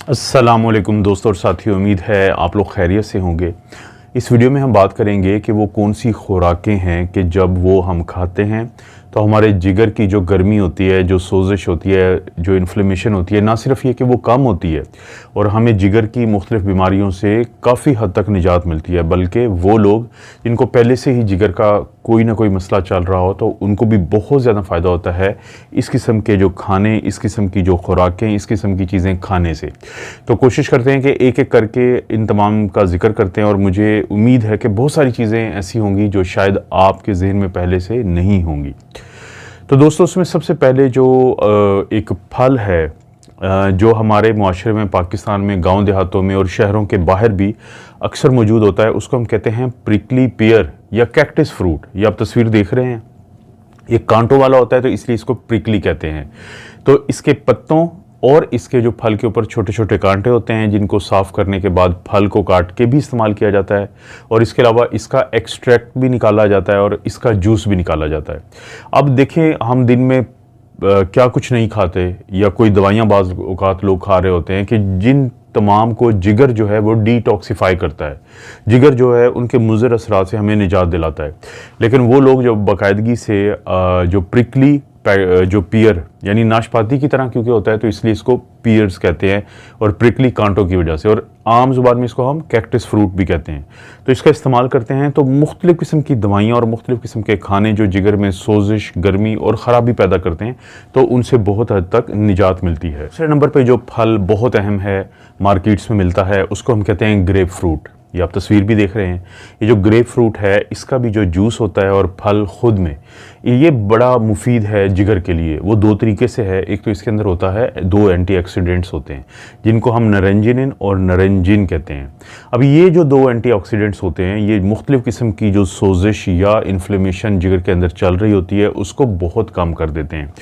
अस्सलामुअलैकुम दोस्तों और साथियों, उम्मीद है आप लोग खैरियत से होंगे। इस वीडियो में हम बात करेंगे कि वो कौन सी खुराकें हैं कि जब वो हम खाते हैं तो हमारे जिगर की जो गर्मी होती है, जो सोजिश होती है, जो इन्फ्लेमेशन होती है, ना सिर्फ ये कि वो कम होती है और हमें जिगर की मुख्तलिफ बीमारियों से काफ़ी हद तक निजात मिलती है, बल्कि वो लोग जिनको पहले से ही जिगर का कोई ना कोई मसला चल रहा हो तो उनको भी बहुत ज़्यादा फ़ायदा होता है इस किस्म के जो खाने, इस किस्म की जो खुराकें, इस किस्म की चीज़ें खाने से। तो कोशिश करते हैं कि एक एक करके इन तमाम का जिक्र करते हैं और मुझे उम्मीद है कि बहुत सारी चीज़ें ऐसी होंगी जो शायद आपके जहन में पहले से नहीं होंगी। तो दोस्तों, उसमें सबसे पहले जो एक फल है जो हमारे मुआशरे में, पाकिस्तान में, गांव देहातों में और शहरों के बाहर भी अक्सर मौजूद होता है, उसको हम कहते हैं प्रिकली पियर या कैक्टस फ्रूट। ये आप तस्वीर देख रहे हैं, ये कांटों वाला होता है तो इसलिए इसको प्रिकली कहते हैं। तो इसके पत्तों और इसके जो फल के ऊपर छोटे छोटे कांटे होते हैं जिनको साफ़ करने के बाद फल को काट के भी इस्तेमाल किया जाता है और इसके अलावा इसका एक्सट्रैक्ट भी निकाला जाता है और इसका जूस भी निकाला जाता है। अब देखें, हम दिन में क्या कुछ नहीं खाते या कोई दवाइयाँ बाज़ औक़ात लोग खा रहे होते हैं कि जिन तमाम को जिगर जो है वो डिटॉक्सिफाई करता है, जिगर जो है उनके मुज़र असरात से हमें निजात दिलाता है। लेकिन वो लोग जो बाकायदगी से जो प्रिकली जो पियर यानी नाशपाती की तरह क्योंकि होता है तो इसलिए इसको पियर्स कहते हैं और प्रिकली कांटों की वजह से, और आम ज़ुबान में इसको हम कैक्टस फ्रूट भी कहते हैं। तो इसका इस्तेमाल करते हैं तो मुख्तलिफ़ किस्म की दवाइयाँ और मुख्तलिफ़ किस्म के खाने जो जिगर में सोजिश, गर्मी और ख़राबी पैदा करते हैं तो उनसे बहुत हद तक निजात मिलती है। दूसरे नंबर पर जो फल बहुत अहम है, मार्केट्स में मिलता है, उसको हम कहते हैं ग्रेप फ्रूट। ये आप तस्वीर भी देख रहे हैं। ये जो ग्रेप फ्रूट है इसका भी जो जूस होता है और फल खुद में ये बड़ा मुफीद है जिगर के लिए। वो दो तरीके से है, एक तो इसके अंदर होता है, दो एंटीऑक्सीडेंट्स होते हैं जिनको हम नरेंजिनिन और नरेंजिन कहते हैं। अब ये जो दो एंटीऑक्सीडेंट्स होते हैं ये मुख्तलिफ़ किस्म की जो सोजिश या इन्फ्लेमेशन जिगर के अंदर चल रही होती है उसको बहुत कम कर देते हैं।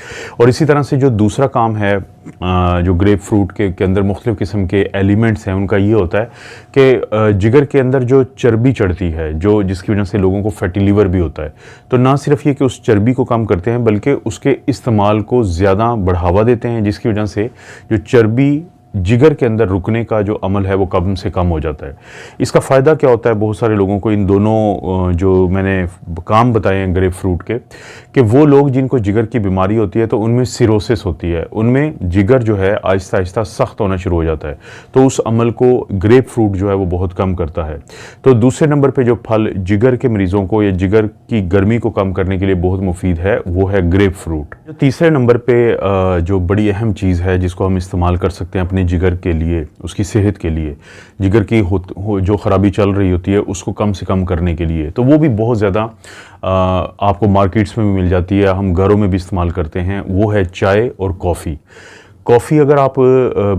और इसी तरह से जो दूसरा काम है जो ग्रेप फ्रूट के अंदर मुख्तलिफ़ किस्म के एलिमेंट्स हैं उनका ये होता है कि जिगर के अंदर जो चर्बी चढ़ती है, जो जिसकी वजह से लोगों को फैटी लीवर भी होता है, तो ना सिर्फ ये कि उस चर्बी को कम करते हैं बल्कि उसके इस्तेमाल को ज़्यादा बढ़ावा देते हैं, जिसकी वजह से जो चर्बी जिगर के अंदर रुकने का जो अमल है वो कम से कम हो जाता है। इसका फ़ायदा क्या होता है बहुत सारे लोगों को, इन दोनों जो मैंने काम बताए हैं ग्रेप फ्रूट के, कि वो लोग जिनको जिगर की बीमारी होती है तो उनमें सिरोसिस होती है, उनमें जिगर जो है आहिस्ता आहिस्ता सख्त होना शुरू हो जाता है, तो उस अमल को ग्रेप फ्रूट जो है वो बहुत कम करता है। तो दूसरे नंबर पर जो फल जिगर के मरीज़ों को या जिगर की गर्मी को कम करने के लिए बहुत मुफीद है वो है ग्रेप फ्रूट। तीसरे नंबर पर जो बड़ी अहम चीज़ है जिसको हम इस्तेमाल कर सकते हैं अपने जिगर के लिए, उसकी सेहत के लिए, जिगर की जो ख़राबी चल रही होती है उसको कम से कम करने के लिए, तो वो भी बहुत ज़्यादा आपको मार्केट्स में भी मिल जाती है, हम घरों में भी इस्तेमाल करते हैं। वो है चाय और कॉफ़ी। कॉफ़ी अगर आप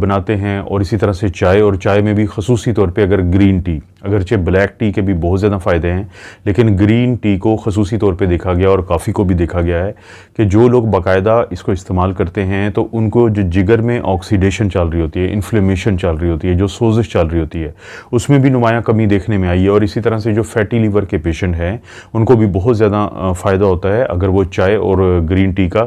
बनाते हैं और इसी तरह से चाय, और चाय में भी ख़ुसूसी तौर पे अगर ग्रीन टी, अगरचे ब्लैक टी के भी बहुत ज़्यादा फ़ायदे हैं लेकिन ग्रीन टी को ख़ुसूसी तौर पे देखा गया और कॉफ़ी को भी देखा गया है कि जो लोग बाकायदा इसको इस्तेमाल करते हैं तो उनको जो जिगर में ऑक्सीडेशन चल रही होती है, इन्फ्लेमेशन चल रही होती है, जो सोजिश चल रही होती है, उसमें भी नुमायाँ कमी देखने में आई है। और इसी तरह से जो फैटी लीवर के पेशेंट हैं उनको भी बहुत ज़्यादा फ़ायदा होता है अगर वो चाय और ग्रीन टी का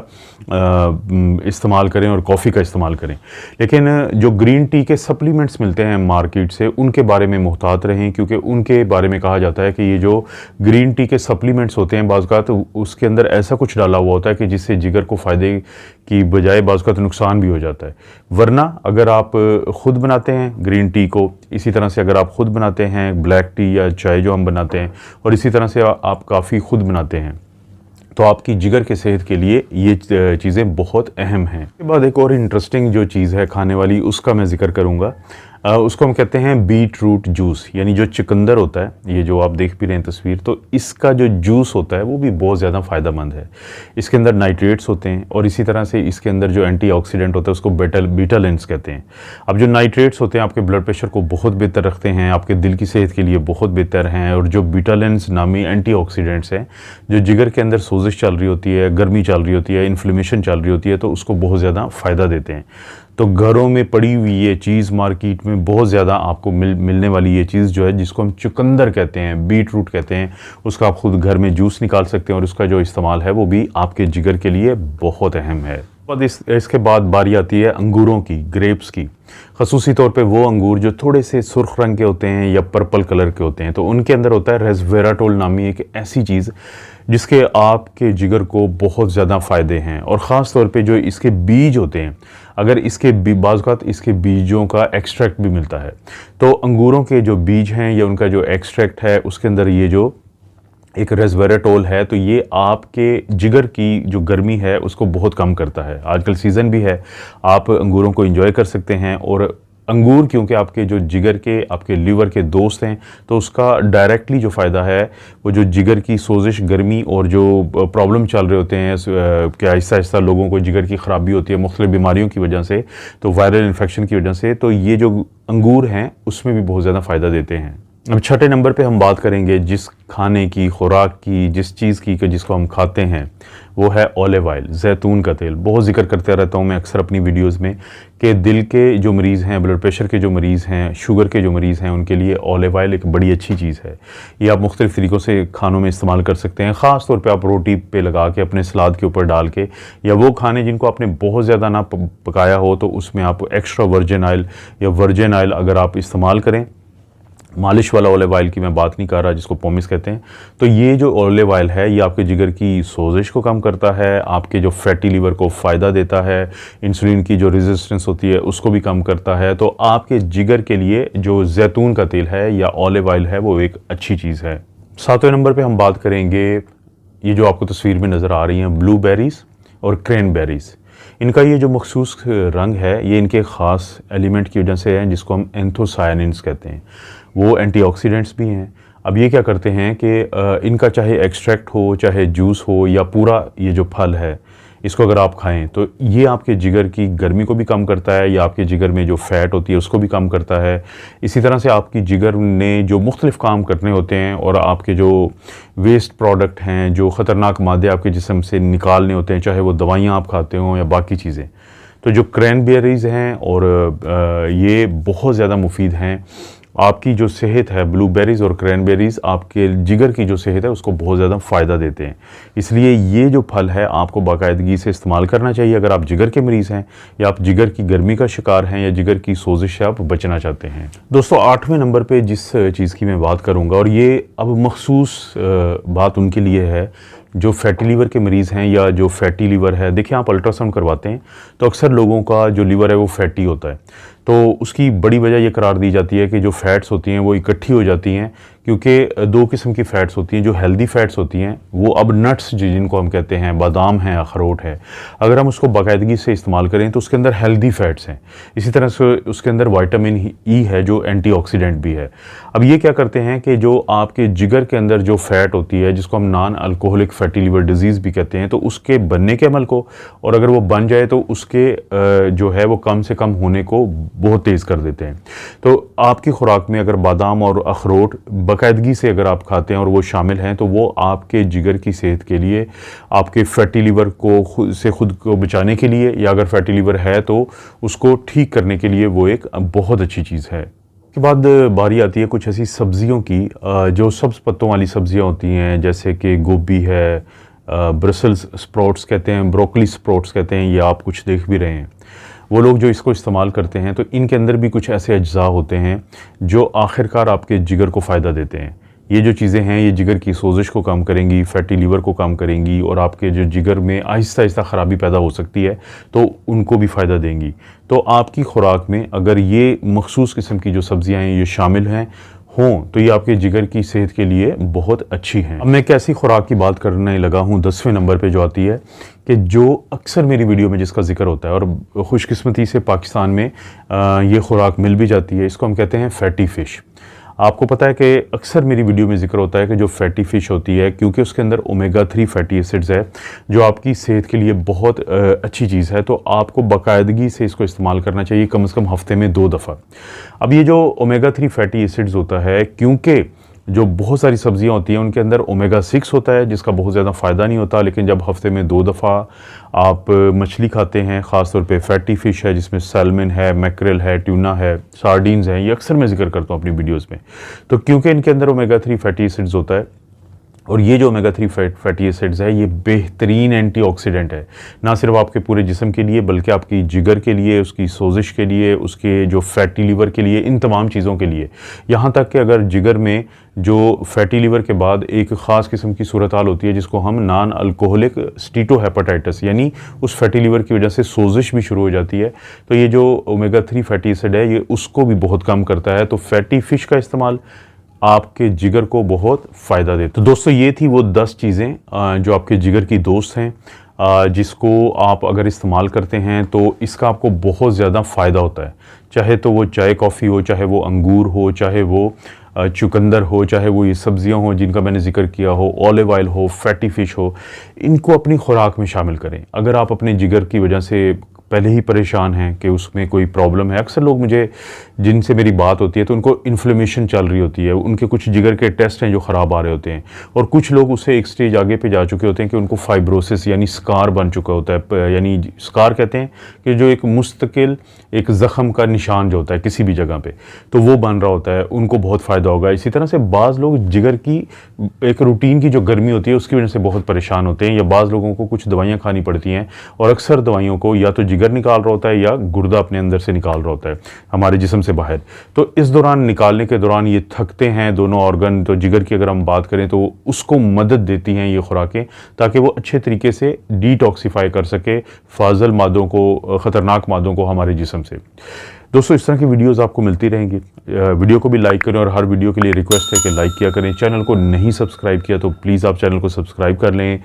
इस्तेमाल करें और कॉफ़ी का इस्तेमाल करें। लेकिन जो ग्रीन टी के सप्लीमेंट्स मिलते हैं मार्केट से उनके बारे में मुहतात रहें, क्योंकि उनके बारे में कहा जाता है कि ये जो ग्रीन टी के सप्लीमेंट्स होते हैं बाज़ औक़ात उसके अंदर ऐसा कुछ डाला हुआ होता है कि जिससे जिगर को फ़ायदे की बजाय बाज़ औक़ात नुकसान भी हो जाता है। वरना अगर आप ख़ुद बनाते हैं ग्रीन टी को, इसी तरह से अगर आप ख़ुद बनाते हैं ब्लैक टी या चाय जो हम बनाते हैं, और इसी तरह से आप काफ़ी ख़ुद बनाते हैं, तो आपकी जिगर के सेहत के लिए ये चीज़ें बहुत अहम हैं। इसके बाद एक और इंटरेस्टिंग जो चीज़ है खाने वाली उसका मैं ज़िक्र करूँगा, उसको हम कहते हैं बीट रूट जूस, यानी जो चुकंदर होता है, ये जो आप देख भी रहे हैं तस्वीर, तो इसका जो जूस होता है वो भी बहुत ज़्यादा फ़ायदेमंद है। इसके अंदर नाइट्रेट्स होते हैं और इसी तरह से इसके अंदर जो एंटीऑक्सीडेंट होता है उसको बीटालेंस कहते हैं। अब जो नाइट्रेट्स होते हैं आपके ब्लड प्रेशर को बहुत बेहतर रखते हैं, आपके दिल की सेहत के लिए बहुत बेहतर हैं, और जो बीटालेंस नामी एंटीऑक्सीडेंट्स हैं जो जिगर के अंदर सोजिश चल रही होती है, गर्मी चल रही होती है, इन्फ्लेमेशन चल रही होती है, तो उसको बहुत ज़्यादा फ़ायदा देते हैं। तो घरों में पड़ी हुई ये चीज़ मार्केट में बहुत ज़्यादा आपको मिलने वाली ये चीज़ जो है जिसको हम चुकंदर कहते हैं, बीट रूट कहते हैं, उसका आप खुद घर में जूस निकाल सकते हैं और उसका जो इस्तेमाल है वो भी आपके जिगर के लिए बहुत अहम है। बाद इसके बाद बारी आती है अंगूरों की, ग्रेप्स की। ख़ुसूसी तौर पे वो अंगूर जो थोड़े से सुर्ख रंग के होते हैं या पर्पल कलर के होते हैं, तो उनके अंदर होता है रेसवेराट्रोल नामी एक ऐसी चीज़ जिसके आपके जिगर को बहुत ज़्यादा फ़ायदे हैं। और ख़ास तौर पे जो इसके बीज होते हैं, अगर इसके बाज़ औक़ात इसके बीजों का एक्सट्रैक्ट भी मिलता है, तो अंगूरों के जो बीज हैं या उनका जो एक्सट्रैक्ट है उसके अंदर ये जो एक रेसवेराट्रोल है, तो ये आपके जिगर की जो गर्मी है उसको बहुत कम करता है। आजकल सीज़न भी है, आप अंगूरों को एंजॉय कर सकते हैं। और अंगूर क्योंकि आपके जो जिगर के, आपके लीवर के दोस्त हैं, तो उसका डायरेक्टली जो फ़ायदा है वो जो जिगर की सोजिश, गर्मी और जो प्रॉब्लम चल रहे होते हैं कि आहिस्ता आहिस्ता लोगों को जिगर की ख़राबी होती है मुख्तलिफ़ बीमारियों की वजह से, तो वायरल इन्फेक्शन की वजह से, तो ये जो अंगूर हैं उसमें भी बहुत ज़्यादा फ़ायदा देते हैं। अब छठे नंबर पे हम बात करेंगे जिस खाने की, खुराक की, जिस चीज़ की कि जिसको हम खाते हैं, वो है ऑलिव ऑयल, जैतून का तेल। बहुत जिक्र करते रहता हूँ मैं अक्सर अपनी वीडियोस में कि दिल के जो मरीज़ हैं, ब्लड प्रेशर के जो मरीज़ हैं, शुगर के जो मरीज़ हैं, उनके लिए ऑलिव ऑयल एक बड़ी अच्छी चीज़ है। ये आप मुख्तलिफ़ तरीक़ों से खानों में इस्तेमाल कर सकते हैं। ख़ास तौर पर आप रोटी पे लगा के, अपने सलाद के ऊपर डाल के, या वो खाने जिनको आपने बहुत ज़्यादा ना पकाया हो तो उसमें आप एक्स्ट्रा वर्जिन ऑयल या वर्जिन ऑयल अगर आप इस्तेमाल करें, मालिश वाला ऑलिव ऑयल की मैं बात नहीं कर रहा जिसको पोमिस कहते हैं, तो ये जो ऑलिव ऑयल है ये आपके जिगर की सोजिश को कम करता है, आपके जो फैटी लीवर को फ़ायदा देता है, इंसुलिन की जो रेजिस्टेंस होती है उसको भी कम करता है। तो आपके जिगर के लिए जो जैतून का तेल है या ऑलिव ऑयल है वो एक अच्छी चीज़ है। सातवें नंबर पर हम बात करेंगे, ये जो आपको तस्वीर में नज़र आ रही हैं ब्लूबेरीज़ और क्रैनबेरीज़। इनका ये जो मखसूस रंग है ये इनके ख़ास एलिमेंट की वजह से है जिसको हम एंथोसायनिन्स कहते हैं। वो एंटीऑक्सीडेंट्स भी हैं। अब ये क्या करते हैं कि इनका चाहे एक्सट्रैक्ट हो, चाहे जूस हो, या पूरा ये जो फल है इसको अगर आप खाएं तो ये आपके जिगर की गर्मी को भी कम करता है, या आपके जिगर में जो फ़ैट होती है उसको भी कम करता है। इसी तरह से आपकी जिगर ने जो मुख्तलिफ़ काम करने होते हैं और आपके जो वेस्ट प्रोडक्ट हैं, जो ख़तरनाक मादे आपके जिस्म से निकालने होते हैं, चाहे वो दवाइयाँ आप खाते हों या बाकी चीज़ें, तो जो क्रैनबेरीज़ हैं और ये बहुत ज़्यादा मुफीद हैं। आपकी जो सेहत है, ब्लूबेरीज़ और क्रैनबेरीज़ आपके जिगर की जो सेहत है उसको बहुत ज़्यादा फ़ायदा देते हैं। इसलिए ये जो फल है आपको बाकायदगी से इस्तेमाल करना चाहिए अगर आप जिगर के मरीज़ हैं, या आप जिगर की गर्मी का शिकार हैं, या जिगर की सोजिश से आप बचना चाहते हैं। दोस्तों, 8वें नंबर पे जिस चीज़ की मैं बात करूँगा, और ये अब मखसूस बात उनके लिए है जो फैटी लीवर के मरीज़ हैं या जो फैटी लीवर है। देखिए, आप अल्ट्रासाउंड करवाते हैं तो अक्सर लोगों का जो लीवर है वो फैटी होता है, तो उसकी बड़ी वजह ये करार दी जाती है कि जो फ़ैट्स होती हैं वो इकट्ठी हो जाती हैं, क्योंकि दो किस्म की फ़ैट्स होती हैं। जो हेल्दी फ़ैट्स होती हैं वो अब नट्स जिनको हम कहते हैं, बादाम है, अखरोट है, अगर हम उसको बाकायदगी से इस्तेमाल करें तो उसके अंदर हेल्दी फ़ैट्स हैं। इसी तरह से उसके अंदर विटामिन ई है जो एंटीऑक्सीडेंट भी है। अब ये क्या करते हैं कि जो आपके जिगर के अंदर जो फ़ैट होती है जिसको हम non alcoholic fatty liver disease भी कहते हैं, तो उसके बनने के अमल को, और अगर वो बन जाए तो उसके जो है वो कम से कम होने को बहुत तेज़ कर देते हैं। तो आपकी खुराक में अगर बादाम और अखरोट बाकायदगी से अगर आप खाते हैं और वो शामिल हैं, तो वो आपके जिगर की सेहत के लिए, आपके फैटी लीवर को खुद को बचाने के लिए, या अगर फैटी लीवर है तो उसको ठीक करने के लिए वो एक बहुत अच्छी चीज़ है। के बाद बारी आती है कुछ ऐसी सब्जियों की जो सब्ज़ पत्तों वाली सब्जियां होती हैं, जैसे कि गोभी है, ब्रसल्स स्प्राउट्स कहते हैं, ब्रोकली स्प्राउट्स कहते हैं, ये आप कुछ देख भी रहे हैं। वो लोग जो इसको इस्तेमाल करते हैं तो इनके अंदर भी कुछ ऐसे अज्जा होते हैं जो आखिरकार आपके जिगर को फ़ायदा देते हैं। ये जो चीज़ें हैं ये जिगर की सोजिश को कम करेंगी, फैटी लीवर को कम करेंगी, और आपके जो जिगर में आहिस्ता आहिस्ता ख़राबी पैदा हो सकती है तो उनको भी फ़ायदा देंगी। तो आपकी खुराक में अगर ये मखसूस किस्म की जो सब्ज़ियाँ हैं ये शामिल हैं हों तो ये आपके जिगर की सेहत के लिए बहुत अच्छी हैं। अब मैं एक ऐसी खुराक की बात करने लगा हूँ 10वें नंबर पे जो आती है, कि जो अक्सर मेरी वीडियो में जिसका जिक्र होता है, और खुशकिस्मती से पाकिस्तान में ये खुराक मिल भी जाती है। इसको हम कहते हैं फैटी फ़िश। आपको पता है कि अक्सर मेरी वीडियो में जिक्र होता है कि जो फैटी फ़िश होती है, क्योंकि उसके अंदर ओमेगा 3 फैटी एसिड्स है जो आपकी सेहत के लिए बहुत अच्छी चीज़ है, तो आपको बाकायदगी से इसको इस्तेमाल करना चाहिए, कम से कम हफ्ते में 2 दफ़ा। अब ये जो ओमेगा 3 फैटी एसिड्स होता है, क्योंकि जो बहुत सारी सब्जियां होती हैं उनके अंदर ओमेगा 6 होता है जिसका बहुत ज़्यादा फ़ायदा नहीं होता, लेकिन जब हफ्ते में 2 दफ़ा आप मछली खाते हैं, ख़ास तौर पे फैटी फ़िश है जिसमें सैल्मन है, मैक्रेल है, ट्यूना है, सार्डीन्स हैं, ये अक्सर मैं जिक्र करता हूँ अपनी वीडियोज़ में। तो क्योंकि इनके अंदर ओमेगा 3 फैटी एसिड्स होता है और ये जो ओमेगा 3 फैटी एसिड्स है ये बेहतरीन एंटीऑक्सीडेंट है, ना सिर्फ आपके पूरे जिस्म के लिए बल्कि आपकी जिगर के लिए, उसकी सोजिश के लिए, उसके जो फैटी लीवर के लिए, इन तमाम चीज़ों के लिए। यहाँ तक कि अगर जिगर में जो फैटी लीवर के बाद एक ख़ास किस्म की सूरत हाल होती है जिसको हम नॉन अल्कोहलिक स्टीटोहेपेटाइटिस, यानी उस फैटी लीवर की वजह से सोजिश भी शुरू हो जाती है, तो ये जो ओमेगा 3 फैटी एसिड है ये उसको भी बहुत कम करता है। तो फैटी फ़िश का इस्तेमाल आपके जिगर को बहुत फ़ायदा देता है। तो दोस्तों ये थी वो 10 चीज़ें जो आपके जिगर की दोस्त हैं, जिसको आप अगर इस्तेमाल करते हैं तो इसका आपको बहुत ज़्यादा फ़ायदा होता है। चाहे तो वो चाय कॉफ़ी हो, चाहे वो अंगूर हो, चाहे वो चुकंदर हो, चाहे वो ये सब्जियां हो जिनका मैंने जिक्र किया हो, ऑलिव ऑयल हो, फैटी फ़िश हो, इनको अपनी खुराक में शामिल करें। अगर आप अपने जिगर की वजह से पहले ही परेशान हैं कि उसमें कोई प्रॉब्लम है, अक्सर लोग मुझे जिनसे मेरी बात होती है तो उनको इन्फ्लेमेशन चल रही होती है, उनके कुछ जिगर के टेस्ट हैं जो ख़राब आ रहे होते हैं, और कुछ लोग उससे एक स्टेज आगे पे जा चुके होते हैं कि उनको फाइब्रोसिस यानी स्कार बन चुका होता है। यानी स्कार कहते हैं कि जो एक मुस्तकिल एक ज़ख़म का निशान जो होता है किसी भी जगह पे, तो वो बन रहा होता है, उनको बहुत फ़ायदा होगा। इसी तरह से बाज़ लोग जिगर की एक रूटीन की जो गर्मी होती है उसकी वजह से बहुत परेशान होते हैं, या बाज़ लोगों को कुछ दवाइयाँ खानी पड़ती हैं, और अक्सर दवाइयों को या तो जिगर निकाल रहा होता है या गुर्दा अपने अंदर से निकाल रहा होता है हमारे जिस्म से बाहर। तो इस दौरान निकालने के दौरान ये थकते हैं दोनों ऑर्गन। तो जिगर की अगर हम बात करें तो उसको मदद देती हैं ये खुराकें, ताकि वो अच्छे तरीके से डिटॉक्सिफाई कर सके फाजल मादों को, ख़तरनाक मादों को हमारे जिस्म से। दोस्तों इस तरह की वीडियोस आपको मिलती रहेंगी। वीडियो को भी लाइक करें, और हर वीडियो के लिए रिक्वेस्ट है कि लाइक किया करें। चैनल को नहीं सब्सक्राइब किया तो प्लीज़ आप चैनल को सब्सक्राइब कर लें।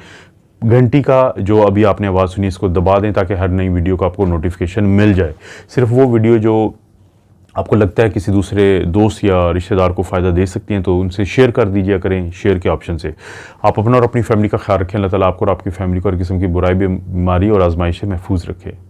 घंटी का जो अभी आपने आवाज़ सुनी इसको दबा दें ताकि हर नई वीडियो का आपको नोटिफिकेशन मिल जाए। सिर्फ वो वीडियो जो आपको लगता है किसी दूसरे दोस्त या रिश्तेदार को फ़ायदा दे सकती हैं तो उनसे शेयर कर दीजिए करें, शेयर के ऑप्शन से। आप अपना और अपनी फैमिली का ख्याल रखें। अल्लाह ताला आपको और आपकी फैमिली को हर किस्म की बुराई, बीमारी और आजमाइश से महफूज रखे।